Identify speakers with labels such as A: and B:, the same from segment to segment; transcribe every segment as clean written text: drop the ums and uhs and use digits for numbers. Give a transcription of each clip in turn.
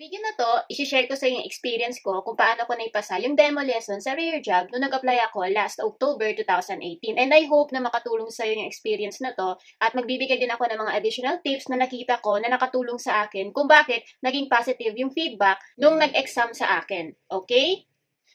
A: Video na to, isi-share ko sa yung experience ko kung paano ko naipasa yung demo lesson sa Rare Job nung nag-apply ako last October 2018. And I hope na makatulong sa yung experience na to at magbibigay din ako ng mga additional tips na nakita ko na nakatulong sa akin kung bakit naging positive yung feedback nung nag-exam sa akin. Okay?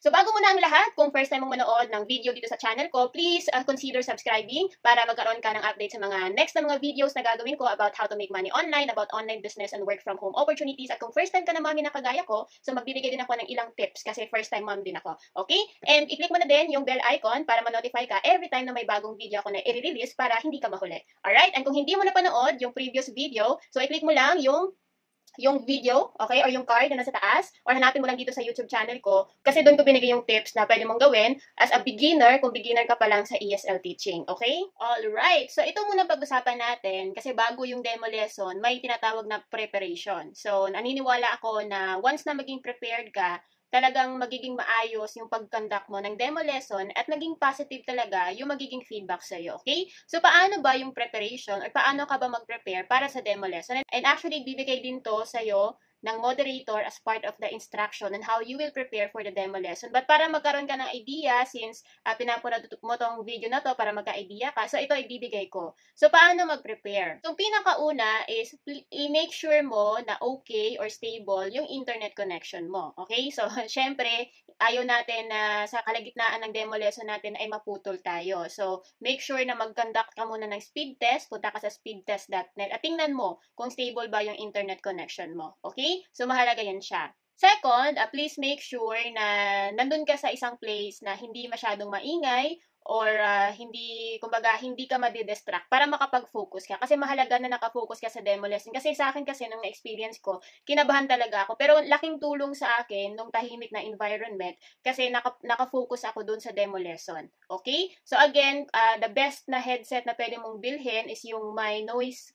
A: So bago muna ang lahat, kung first time mong manood ng video dito sa channel ko, please consider subscribing para magkaroon ka ng update sa mga next na mga videos na gagawin ko about how to make money online, about online business and work from home opportunities. At kung first time ka na mami na kagaya ko, so magbibigay din ako ng ilang tips kasi first time mom din ako. Okay? And i-click mo na din yung bell icon para ma-notify ka every time na may bagong video ako na i-release para hindi ka mahuli. Alright? And kung hindi mo na panood yung previous video, so i-click mo lang yung video, okay, or yung card na nasa taas, or hanapin mo lang dito sa YouTube channel ko, kasi doon ko binigay yung tips na pwede mong gawin as a beginner, kung beginner ka pa lang sa ESL teaching, okay? Alright, so ito muna pag-usapan natin, kasi bago yung demo lesson, may tinatawag na preparation. So, naniniwala ako na once na maging prepared ka, talagang magiging maayos yung pag-conduct mo ng demo lesson at naging positive talaga yung magiging feedback sa'yo, okay? So, paano ba yung preparation or paano ka ba mag-prepare para sa demo lesson? And actually, bibigay din to sa'yo ng moderator as part of the instruction on how you will prepare for the demo lesson. But para magkaroon ka ng idea, since pinapanood mo tong video na to para magka-idea ka, so ito ibibigay ko. So, paano mag-prepare? So, pinakauna is i-make sure mo na okay or stable yung internet connection mo. Okay? So, syempre, ayaw natin na sa kalagitnaan ng demo lesson natin ay maputol tayo. So, make sure na mag-conduct ka muna ng speed test. Punta ka sa speedtest.net at tingnan mo kung stable ba yung internet connection mo. Okay? So, mahalaga yan siya. Second, please make sure na nandun ka sa isang place na hindi masyadong maingay or kumbaga, hindi ka madidistract para makapag-focus ka. Kasi mahalaga na nakafocus ka sa demo lesson. Kasi sa akin kasi, nung experience ko, kinabahan talaga ako. Pero laking tulong sa akin nung tahimik na environment kasi nakafocus ako dun sa demo lesson. Okay? So again, the best na headset na pwede mong bilhin is yung may noise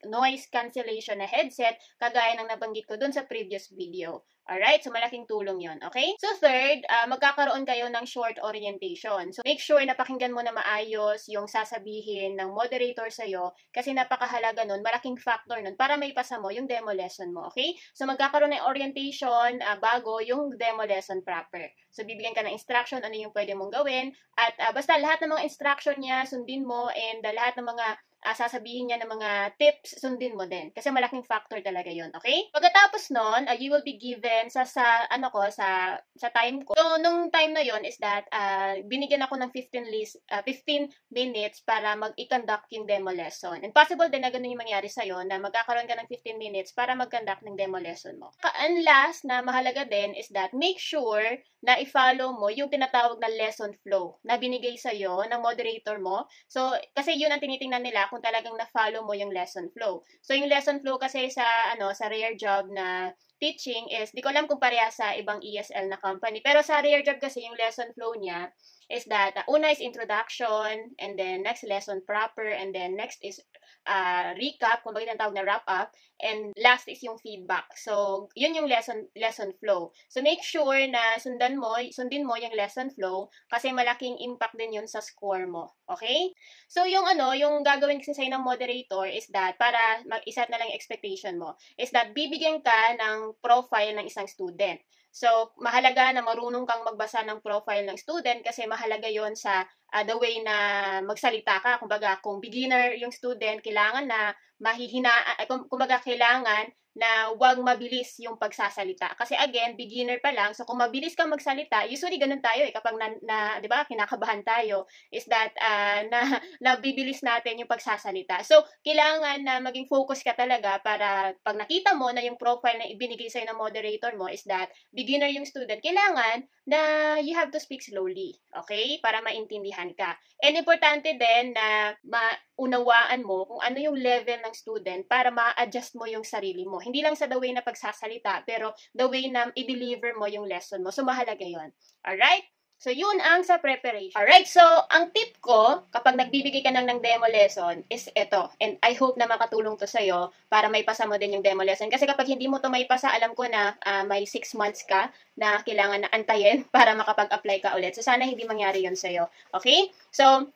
A: cancellation na headset, kagaya ng nabanggit ko dun sa previous video. Alright? So, malaking tulong yon. Okay? So, third, magkakaroon kayo ng short orientation. So, make sure na pakinggan mo na maayos yung sasabihin ng moderator sa'yo kasi napakahalaga nun, malaking factor nun para may pasa mo yung demo lesson mo. Okay? So, magkakaroon ng orientation bago yung demo lesson proper. So, bibigyan ka ng instruction ano yung pwede mong gawin at basta lahat ng mga instruction niya, sundin mo and lahat ng mga sasabihin niya ng mga tips, sundin mo din. Kasi malaking factor talaga yon, okay? Pagkatapos nun, you will be given sa time ko. So, nung time na yon is that, binigyan ako ng 15 minutes para mag-i-conduct yung demo lesson. And possible din na ganun yung mangyari sa'yo, na magkakaroon ka ng 15 minutes para mag-conduct ng demo lesson mo. And last, na mahalaga din is that, make sure na i-follow mo yung tinatawag na lesson flow na binigay sa'yo ng moderator mo. So, kasi yun ang tinitingnan nila kung talagang na-follow mo yung lesson flow. So, yung lesson flow kasi sa Rare Job na teaching is, di ko alam kung pareha sa ibang ESL na company. Pero sa Rare Job kasi, yung lesson flow niya is that, una is introduction, and then next lesson proper, and then next is recap, kung bakit ang tawag na wrap up, and last is yung feedback. So, yun yung lesson flow. So, make sure na sundin mo yung lesson flow kasi malaking impact din yun sa score mo. Okay? So, yung gagawin kasi sa'yo ng moderator is that, para mag-iset na lang yung expectation mo, is that bibigyan ka ng profile ng isang student. So, mahalaga na marunong kang magbasa ng profile ng student kasi mahalaga yon sa the way na magsalita ka. Kumbaga, kung beginner yung student, kailangan na kumbaga, kailangan na wag mabilis yung pagsasalita. Kasi again, beginner pa lang, so kung mabilis kang magsalita, usually ganun tayo kapag di ba, kinakabahan tayo, is that nabibilis natin yung pagsasalita. So, kailangan na maging focus ka talaga para pag nakita mo na yung profile na ibinigay sa'yo ng moderator mo is that beginner yung student, kailangan na you have to speak slowly, okay? Para maintindihan ka. And importante din na maunawaan mo kung ano yung level ng student para ma-adjust mo yung sarili mo. Hindi lang sa the way na pagsasalita, pero the way na i-deliver mo yung lesson mo. So, mahalaga yon. Alright? So, yun ang sa preparation. Alright, so, ang tip ko, kapag nagbibigay ka ng demo lesson, is ito. And I hope na makatulong to sa'yo para may pasa mo din yung demo lesson. Kasi kapag hindi mo to may pasa, alam ko na may 6 months ka na kailangan na antayin para makapag-apply ka ulit. So, sana hindi mangyari yun sa'yo. Okay? So,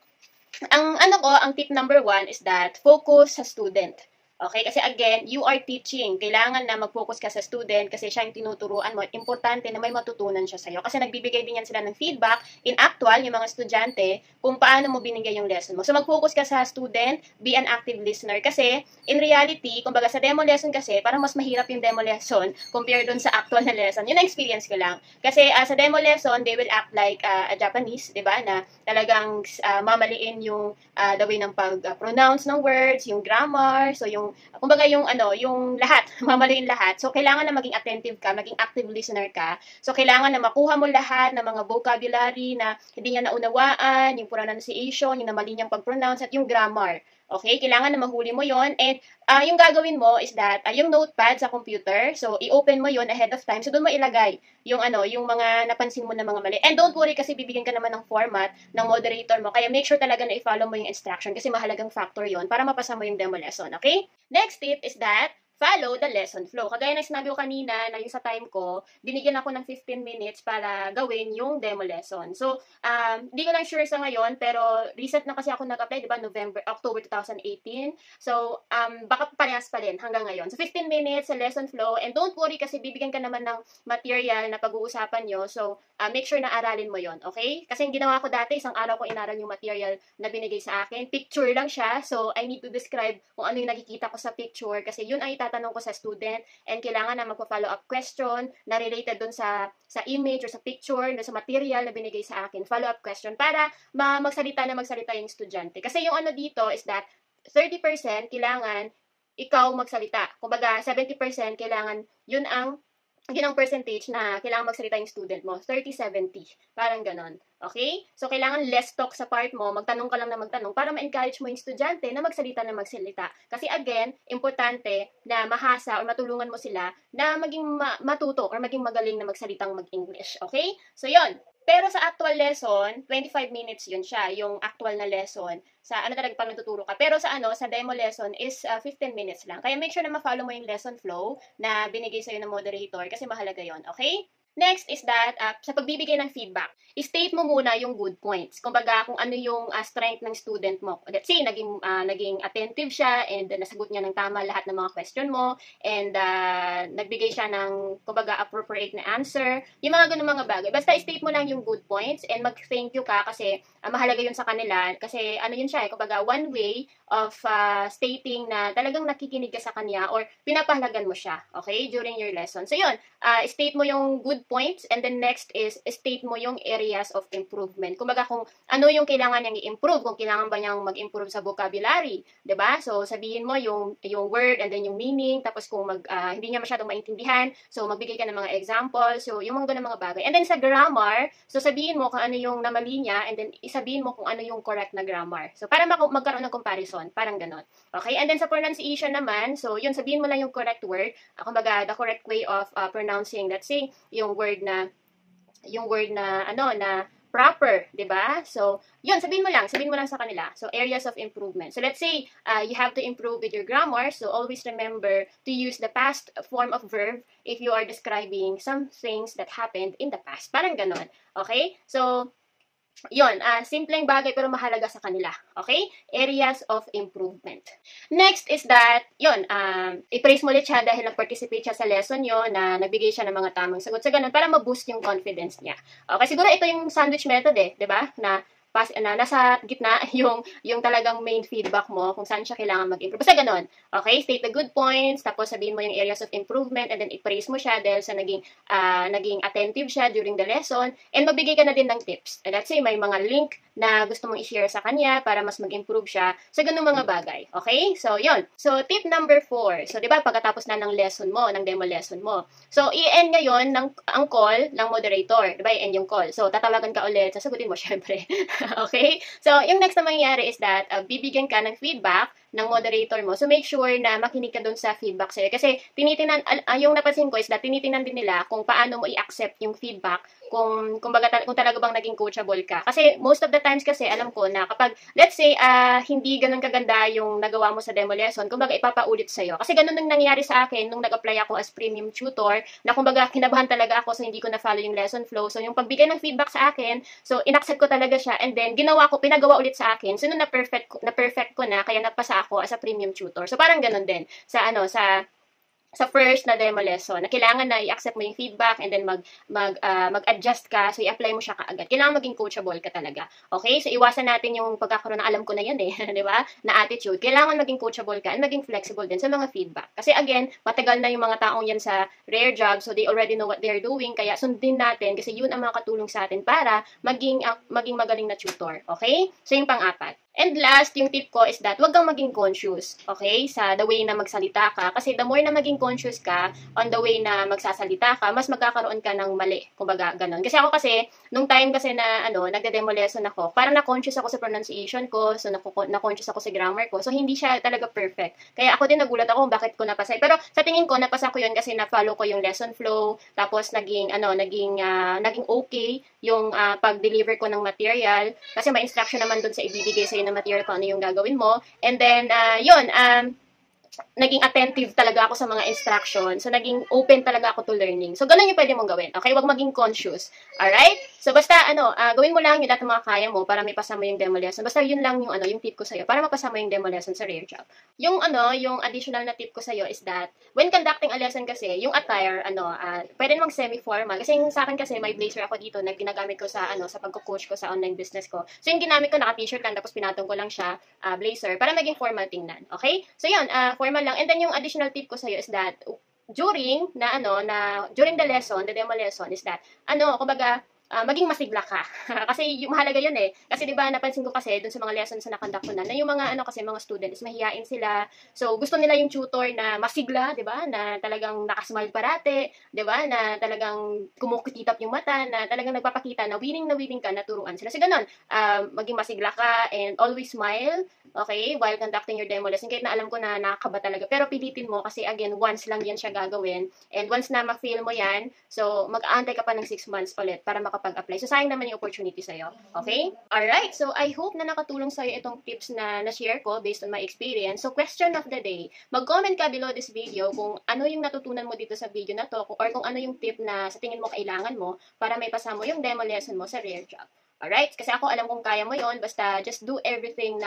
A: ang tip number 1 is that focus sa student. Okay? Kasi again, you are teaching. Kailangan na mag-focus ka sa student kasi siya yung tinuturuan mo. Importante na may matutunan siya sa'yo. Kasi nagbibigay din yan sila ng feedback in actual, yung mga estudyante, kung paano mo binigay yung lesson mo. So mag-focus ka sa student, be an active listener. Kasi in reality, kumbaga sa demo lesson kasi, parang mas mahirap yung demo lesson compared dun sa actual na lesson. Yun ang experience ko lang. Kasi sa demo lesson, they will act like a Japanese, di ba? Na talagang mamaliin yung the way ng pag-pronounce ng words, yung grammar, so yung kumbaga yung yung lahat, mamaliin lahat. So kailangan na maging attentive ka, maging active listener ka. So kailangan na makuha mo lahat ng mga vocabulary na hindi niya naunawaan, yung pronunciation, yung namali niyang pag-pronounce at yung grammar. Okay, kailangan na mahuli mo yon. And yung gagawin mo is that yung notepad sa computer, so i-open mo yon ahead of time. So doon mo ilagay yung yung mga napansin mo na mga mali. And don't worry kasi bibigyan ka naman ng format ng moderator mo. Kaya make sure talaga na i-follow mo yung instruction kasi mahalagang factor yon para mapasa mo yung demo lesson, okay? Next tip is that follow the lesson flow. Kagaya ng sinabi ko kanina na yung sa time ko, binigyan ako ng 15 minutes para gawin yung demo lesson. So, hindi ko lang sure sa ngayon, pero recent na kasi ako nag-apply, di ba, October 2018. So, baka parehas pa rin hanggang ngayon. So, 15 minutes sa lesson flow. And don't worry kasi bibigyan ka naman ng material na pag-uusapan nyo. So, make sure na aralin mo yon, okay? Kasi yung ginawa ko dati, isang araw ko inaral yung material na binigay sa akin. Picture lang siya. So, I need to describe kung ano yung nakikita ko sa picture kasi yun ay tatanong ko sa student and kailangan na magpa-follow up question na related dun sa image or sa picture, na sa material na binigay sa akin. Follow up question para magsalita yung estudyante. Kasi yung dito is that 30% kailangan ikaw magsalita. Kumbaga, 70% kailangan yun ang percentage na kailangan magsalita yung student mo. 30-70. Parang ganon. Okay? So, kailangan less talk sa part mo. Magtanong ka lang na magtanong para ma-encourage mo yung estudyante na magsalita. Kasi again, importante na mahasa o matulungan mo sila na maging matuto or maging magaling na magsalitang mag-English. Okay? So, yon. Pero sa actual lesson, 25 minutes yun siya, yung actual na lesson. Sa talaga pang nagtuturo ka. Pero sa sa demo lesson is 15 minutes lang. Kaya make sure na ma-follow mo yung lesson flow na binigay sa'yo ng moderator kasi mahalaga yon, okay? Next is that, sa pagbibigay ng feedback, state mo muna yung good points. Kumbaga, kung ano yung strength ng student mo. Let's say, naging attentive siya and nasagot niya ng tama lahat ng mga question mo and nagbigay siya ng, kumbaga, appropriate na answer. Yung mga ganun mga bagay. Basta state mo lang yung good points and mag-thank you ka kasi mahalaga yun sa kanila. Kasi yun siya, kumbaga, one way of stating na talagang nakikinig ka sa kanya or pinapahalagan mo siya, okay, during your lesson. So, yun, state mo yung good points and then next is state mo yung areas of improvement. Kumbaga kung ano yung kailangan niyang i-improve, kung kailangan ba niyang mag-improve sa vocabulary, 'di ba? So sabihin mo yung word and then yung meaning, tapos kung hindi niya masyadong maintindihan, so magbigay ka ng mga examples, so yung mga ganung mga bagay. And then sa grammar, so sabihin mo kung ano yung namali niya and then isabihin mo kung ano yung correct na grammar. So para magkaroon ng comparison, parang ganon. Okay? And then sa pronunciation naman, so yun sabihin mo lang yung correct word, kumbaga the correct way of pronouncing, let's say yung word na na proper, 'di ba? So, yun, sabihin mo lang sa kanila. So, areas of improvement. So, let's say you have to improve with your grammar, so always remember to use the past form of verb if you are describing some things that happened in the past. Parang ganon. Okay? So, yun, simpleng bagay pero mahalaga sa kanila. Okay? Areas of improvement. Next is that, yun, i-praise mo ulit siya dahil nag-participate siya sa lesson nyo na nagbigay siya ng mga tamang sagot sa ganun para ma-boost yung confidence niya. Okay, siguro ito yung sandwich method di ba? Na nasa gitna yung talagang main feedback mo kung saan siya kailangan mag-improve. Basta ganun. Okay? State the good points, tapos sabihin mo yung areas of improvement, and then i-praise mo siya dahil sa naging attentive siya during the lesson, and magbigay ka na din ng tips. And let's say may mga link na gusto mong i-share sa kanya para mas mag-improve siya sa ganung mga bagay. Okay? So, yun. So, tip number 4. So, di ba, pagkatapos na ng lesson mo, ng demo lesson mo. So, i-end ngayon ang call ng moderator. Di ba, i-end yung call. So, tatawagan ka ulit, sasagutin mo syempre. Okay? So, yung next na mangyayari is that bibigyan ka ng feedback ng moderator mo. So, make sure na makinig ka dun sa feedback sa'yo. Kasi, yung napansin ko is that tinitingnan din nila kung paano mo i-accept yung feedback kung talaga bang naging coachable ka. Kasi, most of the times kasi, alam ko na kapag, let's say, hindi ganun kaganda yung nagawa mo sa demo lesson, kumbaga ipapaulit sa'yo. Kasi ganun nang nangyari sa akin nung nag-apply ako as premium tutor, na kumbaga kinabahan talaga ako so hindi ko na-follow yung lesson flow. So, yung pagbigay ng feedback sa akin, so, inaccept ko talaga siya and then, pinagawa ulit sa akin. So, nung na-perfect ko na, kaya napasa ako as a premium tutor. So, parang ganun din sa sa first na demo lesson, na kailangan na i-accept mo yung feedback and then mag-adjust ka, so i-apply mo siya kaagad. Kailangan maging coachable ka talaga. Okay? So, iwasan natin yung pagkakaroon na alam ko na yan di ba? Na attitude. Kailangan maging coachable ka and maging flexible din sa mga feedback. Kasi again, matagal na yung mga taong yan sa rare job, so they already know what they're doing, kaya sundin natin kasi yun ang makakatulong sa atin para maging magaling na tutor. Okay? So, yung pang-apat. And last, yung tip ko is that huwag kang maging conscious, okay, sa the way na magsalita ka. Kasi the more na maging conscious ka on the way na magsasalita ka, mas magkakaroon ka ng mali. Kumbaga, ganun. Kasi ako kasi, nung time kasi na, nagde-demo lesson ako, parang na-conscious ako sa pronunciation ko, so na-conscious ako sa grammar ko. So, hindi siya talaga perfect. Kaya ako din nagulat ako kung bakit ko napasay. Pero sa tingin ko, napasa ko yun kasi na-follow ko yung lesson flow, tapos naging okay yung pag-deliver ko ng material. Kasi may instruction naman dun sa ibibigay sa'yo na material kung ano yung gagawin mo. And then, naging attentive talaga ako sa mga instructions. So, naging open talaga ako to learning. So, ganun yung pwede mong gawin. Okay? Huwag maging conscious. Alright? So, basta, gawin mo lang yung lahat ng mga kaya mo para may pasama yung demo lesson. Basta yun lang yung tip ko sa'yo para mapasama yung demo lesson sa rare job. Yung additional na tip ko sa'yo is that, when conducting a lesson kasi, yung attire, pwede namang semi-formal. Kasi yung sa akin kasi, may blazer ako dito na ginagamit ko sa pagko-coach ko sa online business ko. So, yung ginamit ko, naka-t-shirt lang, tapos pinatong ko lang siya, blazer, para maging formal tingnan. Okay? So, yun, formal lang. And then, yung additional tip ko sa'yo is that, during the lesson, the demo lesson, is that, kumbaga, maging masigla ka. Kasi yung mahalaga yun eh. Kasi 'di ba napansin ko kasi dun sa mga lessons na na-conduct ko na yung mga kasi mga students mahiyain sila. So gusto nila yung tutor na masigla, 'di ba? Na talagang nakasmile parate, 'di ba? Na talagang kumukitap yung mata, na talagang nagpapakita na willing ka na turuan sila. So ganun, maging masigla ka and always smile, okay? While conducting your demo lesson. Kahit na alam ko na nakakaba talaga, pero pilitin mo kasi again, once lang yan siya gagawin. And once na ma-feel mo yan, so mag-aantay ka pa ng 6 months ulit para makapag-apply. So, sayang naman yung opportunity sa'yo. Okay? Alright. So, I hope na nakatulong sa'yo itong tips na na-share ko based on my experience. So, question of the day. Mag-comment ka below this video kung ano yung natutunan mo dito sa video na to or kung ano yung tip na sa tingin mo kailangan mo para may pasama mo yung demo lesson mo sa rare job. Alright? Kasi ako alam kong kaya mo yon, basta just do everything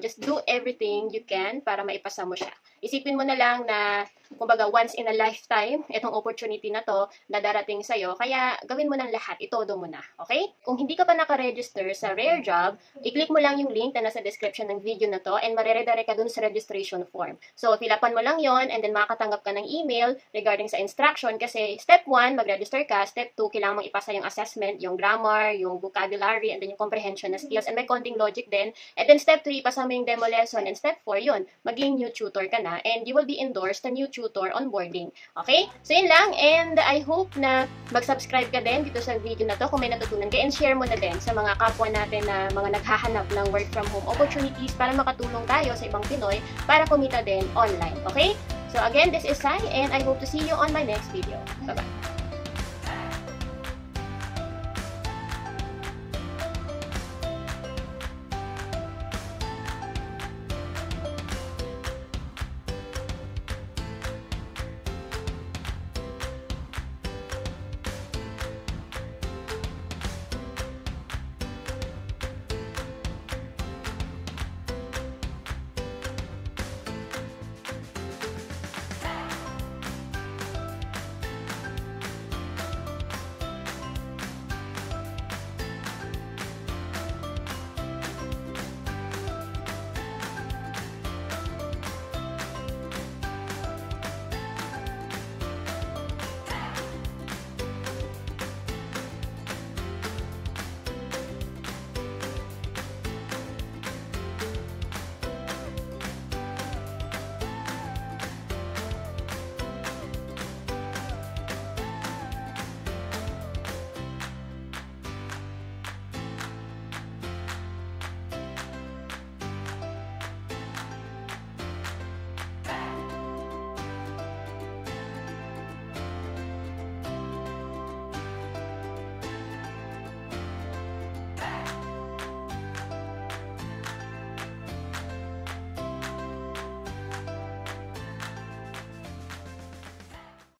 A: just do everything you can para maipasa mo siya. Isipin mo na lang na, kumbaga, once in a lifetime, itong opportunity na to na darating sa'yo, kaya gawin mo ng lahat, itodo mo na. Okay? Kung hindi ka pa naka-register sa rare job, i-click mo lang yung link na nasa description ng video na to and mareredirect ka dun sa registration form. So, fill-upan mo lang yon and then makakatanggap ka ng email regarding sa instruction kasi step 1, mag-register ka. Step 2, kailangan mong ipasa yung assessment, yung grammar, yung vocabulary, and then yung comprehension na skills, and may konting logic din. And then step 3, pasama yung demo lesson, and step 4, yun, maging new tutor ka na, and you will be endorsed a new tutor onboarding. Okay? So yun lang, and I hope na mag-subscribe ka din dito sa video na to kung may natutunan ka, and share mo na din sa mga kapwa natin na mga naghahanap ng work from home opportunities para makatulong tayo sa ibang Pinoy para kumita din online. Okay? So again, this is Sai, and I hope to see you on my next video. Bye-bye!